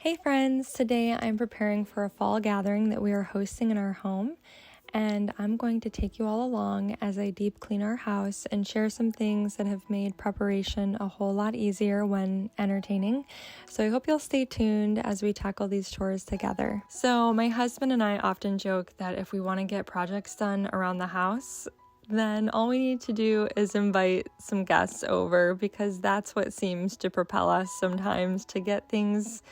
Hey friends, today I'm preparing for a fall gathering that we are hosting in our home, and I'm going to take you all along as I deep clean our house and share some things that have made preparation a whole lot easier when entertaining. So I hope you'll stay tuned as we tackle these chores together. So my husband and I often joke that if we want to get projects done around the house, then all we need to do is invite some guests over, because that's what seems to propel us sometimes to get things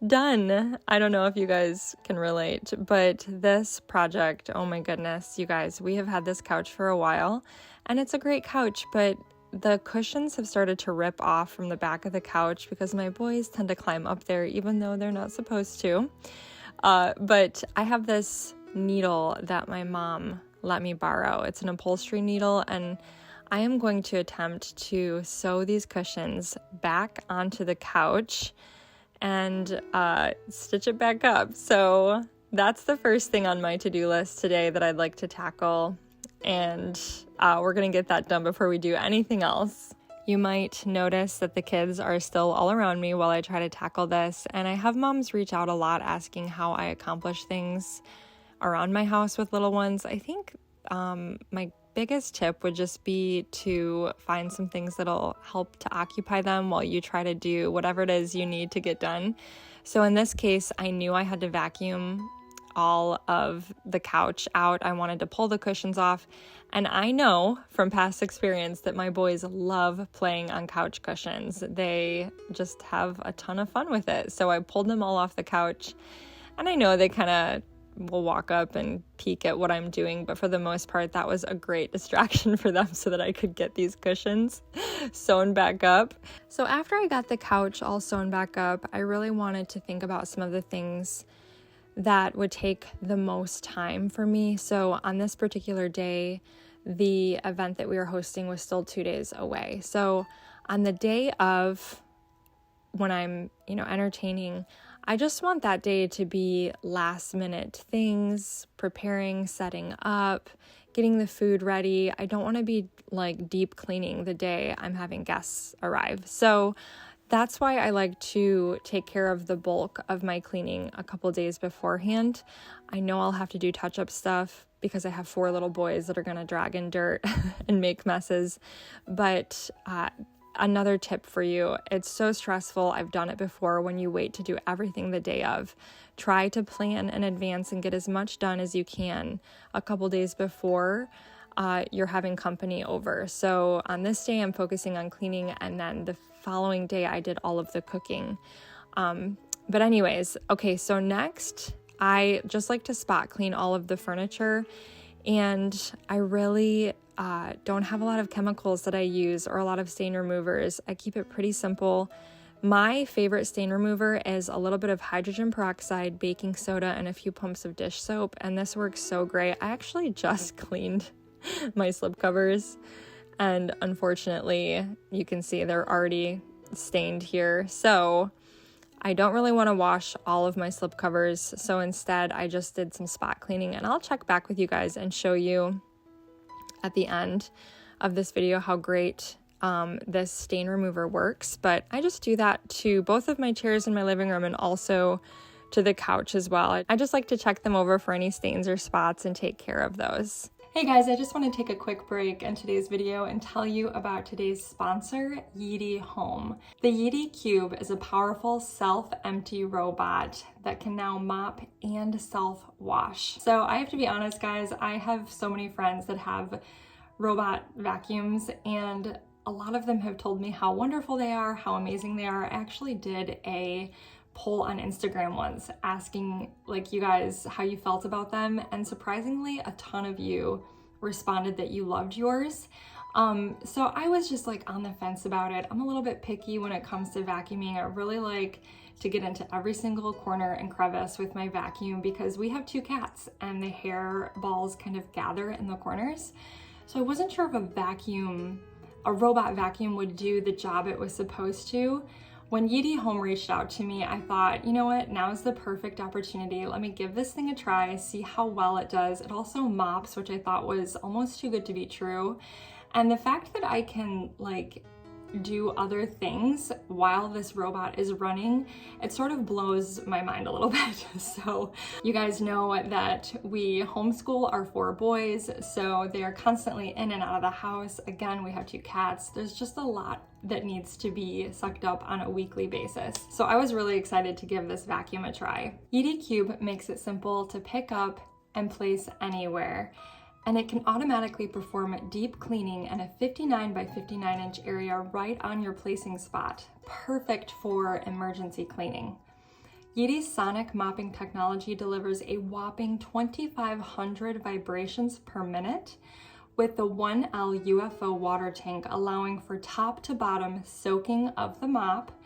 done. I don't know if you guys can relate, but this project, oh my goodness, you guys, we have had this couch for a while, and it's a great couch, but the cushions have started to rip off from the back of the couch because my boys tend to climb up there even though they're not supposed to. But I have this needle that my mom let me borrow. It's an upholstery needle, and I am going to attempt to sew these cushions back onto the couch and stitch it back up. So that's the first thing on my to-do list today that I'd like to tackle, and we're gonna get that done before we do anything else. You might notice that the kids are still all around me while I try to tackle this, and I have moms reach out a lot asking how I accomplish things around my house with little ones. I think my biggest tip would just be to find some things that'll help to occupy them while you try to do whatever it is you need to get done. So in this case, I knew I had to vacuum all of the couch out. I wanted to pull the cushions off, and I know from past experience that my boys love playing on couch cushions. They just have a ton of fun with it. So I pulled them all off the couch, and I know they kind of will walk up and peek at what I'm doing, but for the most part, that was a great distraction for them so that I could get these cushions sewn back up. So after I got the couch all sewn back up, I really wanted to think about some of the things that would take the most time for me. So on this particular day, the event that we were hosting was still 2 days away. So on the day of when I'm, entertaining, I just want that day to be last minute things, preparing, setting up, getting the food ready. I don't want to be like deep cleaning the day I'm having guests arrive. So that's why I like to take care of the bulk of my cleaning a couple days beforehand. I know I'll have to do touch-up stuff because I have 4 little boys that are going to drag in dirt and make messes. But another tip for you, it's so stressful. I've done it before when you wait to do everything the day of. Try to plan in advance and get as much done as you can a couple days before you're having company over. So on this day, I'm focusing on cleaning, and then the following day, I did all of the cooking. But anyways, okay, so next, I just like to spot clean all of the furniture, and I really don't have a lot of chemicals that I use or a lot of stain removers. I keep it pretty simple. My favorite stain remover is a little bit of hydrogen peroxide, baking soda, and a few pumps of dish soap, and this works so great. I actually just cleaned my slipcovers, and unfortunately, you can see they're already stained here. So I don't really want to wash all of my slipcovers, so instead I just did some spot cleaning, and I'll check back with you guys and show you at the end of this video how great this stain remover works. But I just do that to both of my chairs in my living room and also to the couch as well. I just like to check them over for any stains or spots and take care of those. Hey guys, I just want to take a quick break in today's video and tell you about today's sponsor, Yeedi Home. The Yeedi Cube is a powerful self-empty robot that can now mop and self-wash. So I have to be honest guys, I have so many friends that have robot vacuums, and a lot of them have told me how wonderful they are, how amazing they are. I actually did a poll on Instagram once asking you guys how you felt about them, and surprisingly a ton of you responded that you loved yours. So I was just on the fence about it. I'm a little bit picky when it comes to vacuuming. I really like to get into every single corner and crevice with my vacuum because we have 2 cats and the hair balls kind of gather in the corners. So I wasn't sure if a robot vacuum would do the job it was supposed to. When Yeedi Home reached out to me, I thought, you know what, now is the perfect opportunity. Let me give this thing a try, see how well it does. It also mops, which I thought was almost too good to be true. And the fact that I can do other things while this robot is running, it sort of blows my mind a little bit. So you guys know that we homeschool our 4 boys, so they are constantly in and out of the house. Again, we have 2 cats. There's just a lot that needs to be sucked up on a weekly basis. So I was really excited to give this vacuum a try. Yeedi Cube makes it simple to pick up and place anywhere, and it can automatically perform deep cleaning in a 59 by 59 inch area right on your placing spot, perfect for emergency cleaning. Yeedi's sonic mopping technology delivers a whopping 2,500 vibrations per minute, with the 1L UFO water tank allowing for top to bottom soaking of the mop,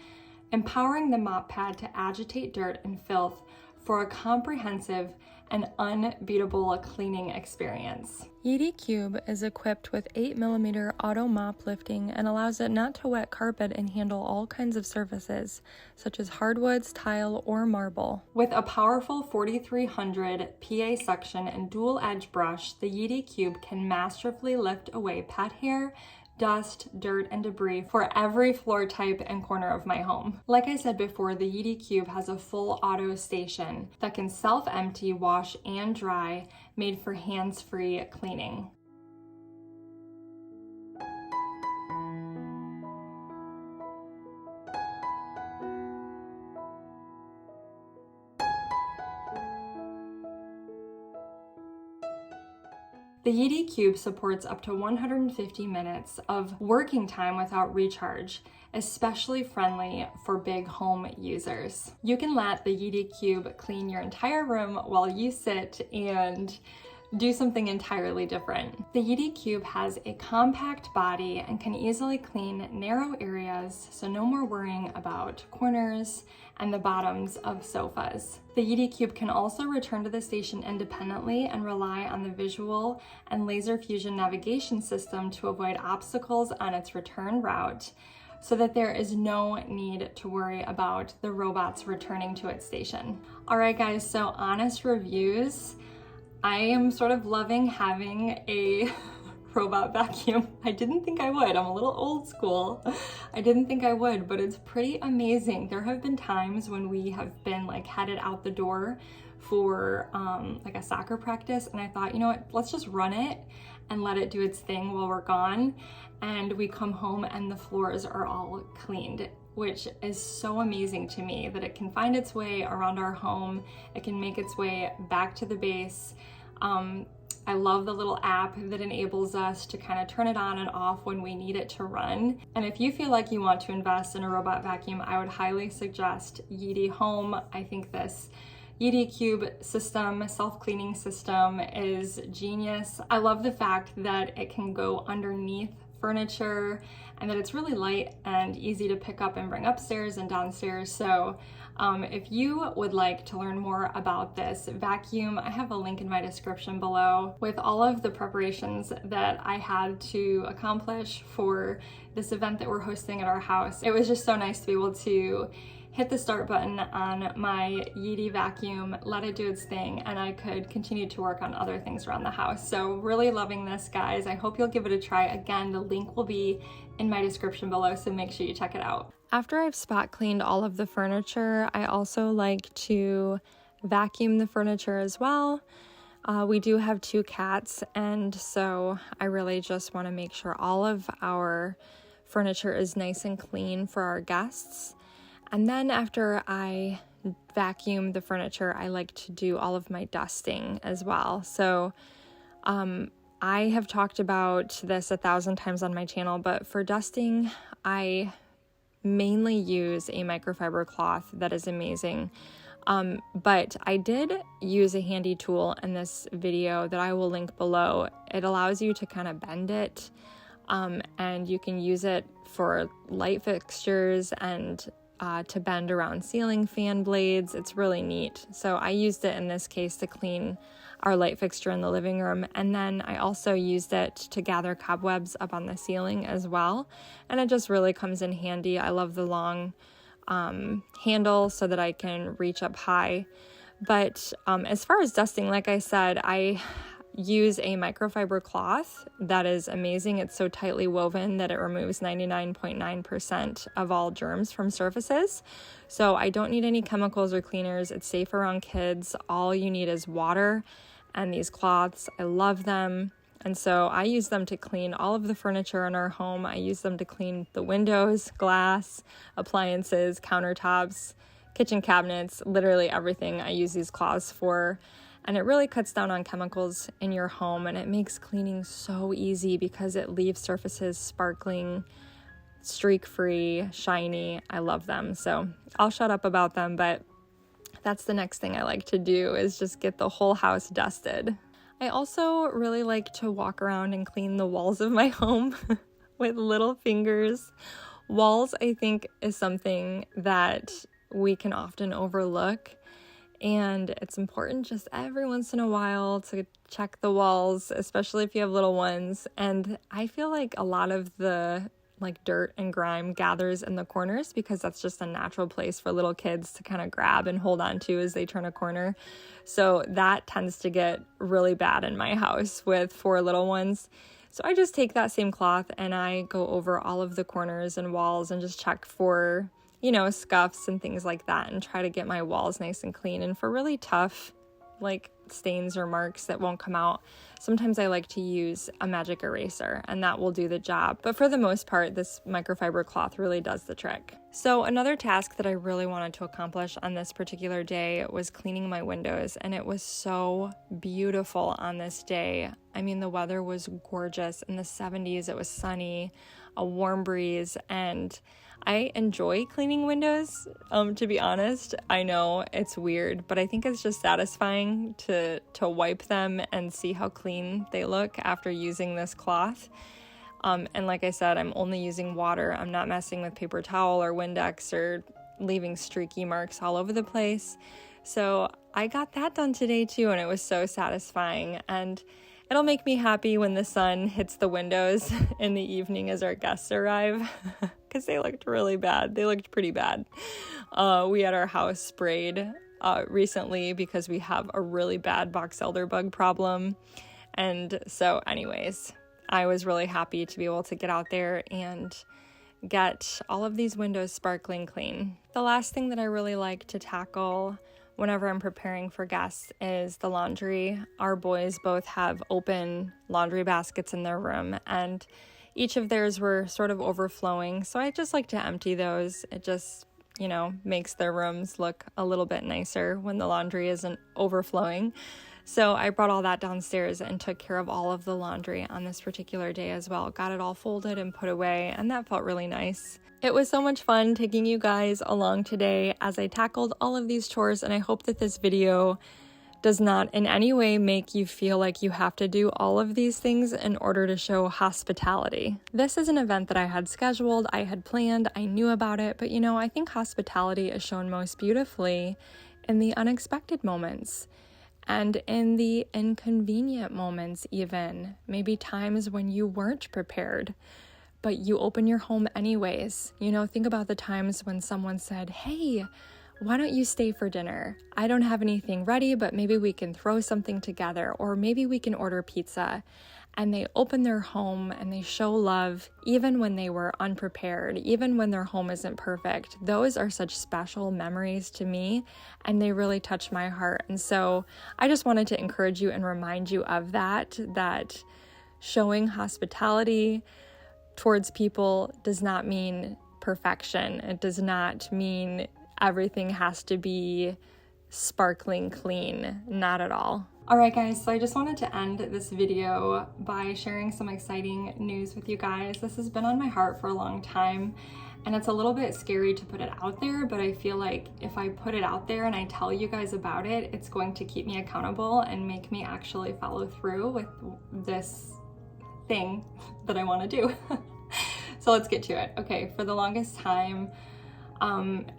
empowering the mop pad to agitate dirt and filth for a comprehensive and unbeatable cleaning experience. Yeedi Cube is equipped with 8mm auto mop lifting and allows it not to wet carpet and handle all kinds of surfaces, such as hardwoods, tile, or marble. With a powerful 4300 PA suction and dual edge brush, the Yeedi Cube can masterfully lift away pet hair, dust, dirt, and debris for every floor type and corner of my home. Like I said before, the Yeedi Cube has a full auto station that can self-empty, wash, and dry, made for hands-free cleaning. The Yeedi Cube supports up to 150 minutes of working time without recharge, especially friendly for big home users. You can let the Yeedi Cube clean your entire room while you sit and do something entirely different. The Yeedi Cube has a compact body and can easily clean narrow areas, so no more worrying about corners and the bottoms of sofas. The Yeedi Cube can also return to the station independently and rely on the visual and laser fusion navigation system to avoid obstacles on its return route, so that there is no need to worry about the robots returning to its station. All right, guys, so honest reviews. I am sort of loving having a robot vacuum. I didn't think I would. I'm a little old school. I didn't think I would, but it's pretty amazing. There have been times when we have been like headed out the door for like a soccer practice, and I thought, you know what, let's just run it and let it do its thing while we're gone. And we come home and the floors are all cleaned, which is so amazing to me that it can find its way around our home. It can make its way back to the base. I love the little app that enables us to kind of turn it on and off when we need it to run. And if you feel like you want to invest in a robot vacuum, I would highly suggest Yeedi Home. I think this Yeedi Cube system, self-cleaning system, is genius. I love the fact that it can go underneath furniture and that it's really light and easy to pick up and bring upstairs and downstairs. So if you would like to learn more about this vacuum, I have a link in my description below with all of the preparations that I had to accomplish for this event that we're hosting at our house. It was just so nice to be able to hit the start button on my Yeedi vacuum, let it do its thing, and I could continue to work on other things around the house. So really loving this, guys. I hope you'll give it a try. Again, the link will be in my description below, so make sure you check it out. After I've spot cleaned all of the furniture, I also like to vacuum the furniture as well. We do have 2 cats, and so I really just want to make sure all of our furniture is nice and clean for our guests. And then after I vacuum the furniture, I like to do all of my dusting as well. So I have talked about this 1,000 times on my channel, but for dusting, I mainly use a microfiber cloth that is amazing. But I did use a handy tool in this video that I will link below. It allows you to kind of bend it, and you can use it for light fixtures and to bend around ceiling fan blades. It's really neat. So I used it in this case to clean our light fixture in the living room, and then I also used it to gather cobwebs up on the ceiling as well, and it just really comes in handy. I love the long handle so that I can reach up high. But as far as dusting, like I said, I use a microfiber cloth that is amazing. It's so tightly woven that it removes 99.9% of all germs from surfaces. So I don't need any chemicals or cleaners. It's safe around kids. All you need is water and these cloths. I love them. And so I use them to clean all of the furniture in our home. I use them to clean the windows, glass, appliances, countertops, kitchen cabinets, literally everything I use these cloths for. And it really cuts down on chemicals in your home, and it makes cleaning so easy because it leaves surfaces sparkling, streak-free, shiny. I love them. So I'll shut up about them, but that's the next thing I like to do is just get the whole house dusted. I also really like to walk around and clean the walls of my home with little fingers. Walls, I think, is something that we can often overlook, and it's important just every once in a while to check the walls, especially if you have little ones. And I feel like a lot of the dirt and grime gathers in the corners because that's just a natural place for little kids to kind of grab and hold on to as they turn a corner. So that tends to get really bad in my house with 4 little ones. So I just take that same cloth and I go over all of the corners and walls and just check for, scuffs and things like that, and try to get my walls nice and clean. And for really tough, stains or marks that won't come out, sometimes I like to use a magic eraser, and that will do the job. But for the most part, this microfiber cloth really does the trick. So another task that I really wanted to accomplish on this particular day was cleaning my windows, and it was so beautiful on this day. I mean, the weather was gorgeous in the 70s. It was sunny, a warm breeze, and I enjoy cleaning windows, to be honest. I know it's weird, but I think it's just satisfying to wipe them and see how clean they look after using this cloth. And like I said, I'm only using water. I'm not messing with paper towel or Windex or leaving streaky marks all over the place. So I got that done today too, and it was so satisfying. And it'll make me happy when the sun hits the windows in the evening as our guests arrive, because they looked really bad. They looked pretty bad. We had our house sprayed recently because we have a really bad box elder bug problem. And so anyways, I was really happy to be able to get out there and get all of these windows sparkling clean. The last thing that I really like to tackle whenever I'm preparing for guests is the laundry. Our boys both have open laundry baskets in their room, and each of theirs were sort of overflowing. So I just like to empty those. It just, makes their rooms look a little bit nicer when the laundry isn't overflowing. So I brought all that downstairs and took care of all of the laundry on this particular day as well. Got it all folded and put away, and that felt really nice. It was so much fun taking you guys along today as I tackled all of these chores, and I hope that this video does not in any way make you feel like you have to do all of these things in order to show hospitality. This is an event that I had scheduled, I had planned, I knew about it, but I think hospitality is shown most beautifully in the unexpected moments and in the inconvenient moments even, maybe times when you weren't prepared, but you open your home anyways. Think about the times when someone said, "Hey, why don't you stay for dinner? I don't have anything ready, but maybe we can throw something together, or maybe we can order pizza." And they open their home and they show love even when they were unprepared, even when their home isn't perfect. Those are such special memories to me, and they really touch my heart. And so I just wanted to encourage you and remind you of that showing hospitality towards people does not mean perfection. It does not mean everything has to be sparkling clean. Not at all. All right, guys, so I just wanted to end this video by sharing some exciting news with you guys. This has been on my heart for a long time, and it's a little bit scary to put it out there, but I feel like if I put it out there and I tell you guys about it, it's going to keep me accountable and make me actually follow through with this thing that I want to do. So let's get to it. Okay, for the longest time,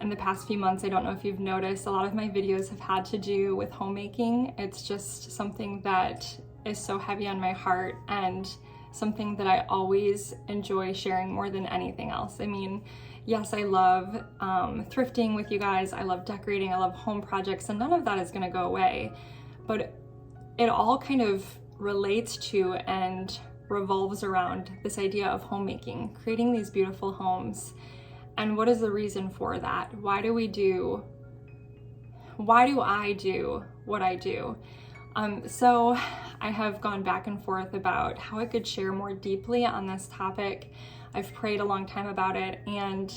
in the past few months, I don't know if you've noticed, a lot of my videos have had to do with homemaking. It's just something that is so heavy on my heart and something that I always enjoy sharing more than anything else. I mean, yes, I love thrifting with you guys. I love decorating. I love home projects, and none of that is going to go away. But it all kind of relates to and revolves around this idea of homemaking, creating these beautiful homes. And what is the reason for that? Why do I do what I do? So I have gone back and forth about how I could share more deeply on this topic. I've prayed a long time about it, and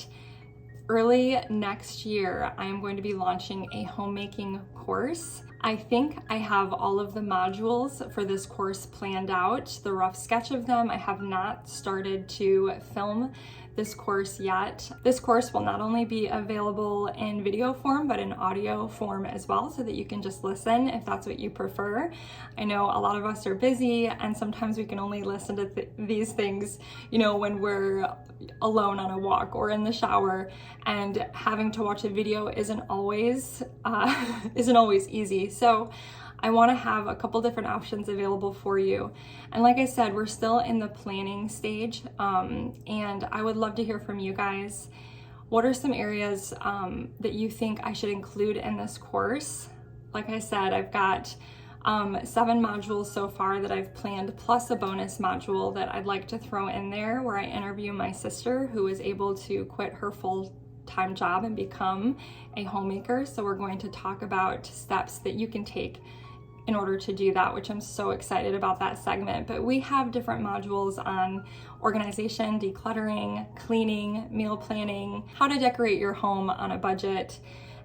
early next year, I am going to be launching a homemaking course. I think I have all of the modules for this course planned out, the rough sketch of them. I have not started to film this course yet. This course will not only be available in video form, but in audio form as well, so that you can just listen if that's what you prefer. I know a lot of us are busy, and sometimes we can only listen to these things, when we're alone on a walk or in the shower, and having to watch a video isn't always easy. So I want to have a couple different options available for you. And like I said, we're still in the planning stage, and I would love to hear from you guys. What are some areas that you think I should include in this course? Like I said, I've got 7 modules so far that I've planned, plus a bonus module that I'd like to throw in there, where I interview my sister, who is able to quit her full-time job and become a homemaker. So we're going to talk about steps that you can take in order to do that, which I'm so excited about that segment. But we have different modules on organization, decluttering, cleaning, meal planning, how to decorate your home on a budget,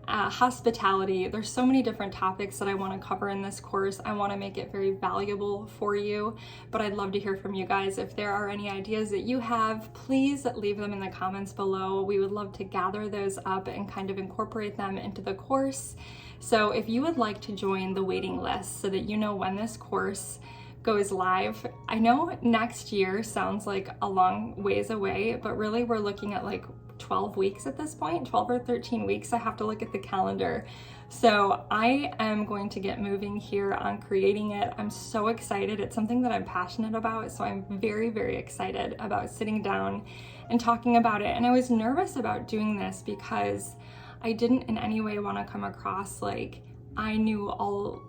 hospitality. There's so many different topics that I want to cover in this course. I want to make it very valuable for you, but I'd love to hear from you guys. If there are any ideas that you have, please leave them in the comments below. We would love to gather those up and kind of incorporate them into the course. So if you would like to join the waiting list so that you know when this course goes live, I know next year sounds like a long ways away, but really we're looking at like 12 weeks at this point, 12 or 13 weeks. I have to look at the calendar. So I am going to get moving here on creating it. I'm so excited. It's something that I'm passionate about. So I'm very, very excited about sitting down and talking about it. And I was nervous about doing this because I didn't in any way want to come across like I knew all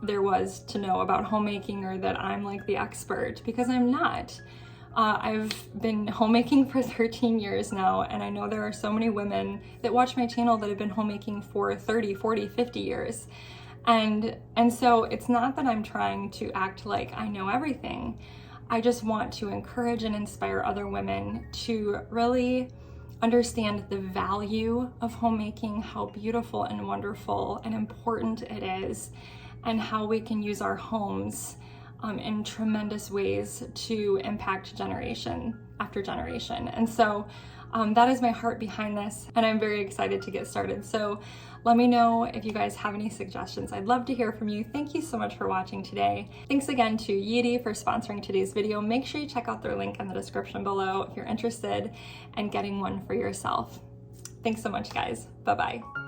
there was to know about homemaking, or that I'm like the expert, because I'm not. I've been homemaking for 13 years now, and I know there are so many women that watch my channel that have been homemaking for 30, 40, 50 years. And so it's not that I'm trying to act like I know everything. I just want to encourage and inspire other women to really understand the value of homemaking, how beautiful and wonderful and important it is, and how we can use our homes in tremendous ways to impact generation after generation. And so that is my heart behind this, and I'm very excited to get started. So let me know if you guys have any suggestions. I'd love to hear from you. Thank you so much for watching today. Thanks again to Yeedi for sponsoring today's video. Make sure you check out their link in the description below if you're interested in getting one for yourself. Thanks so much, guys. Bye-bye.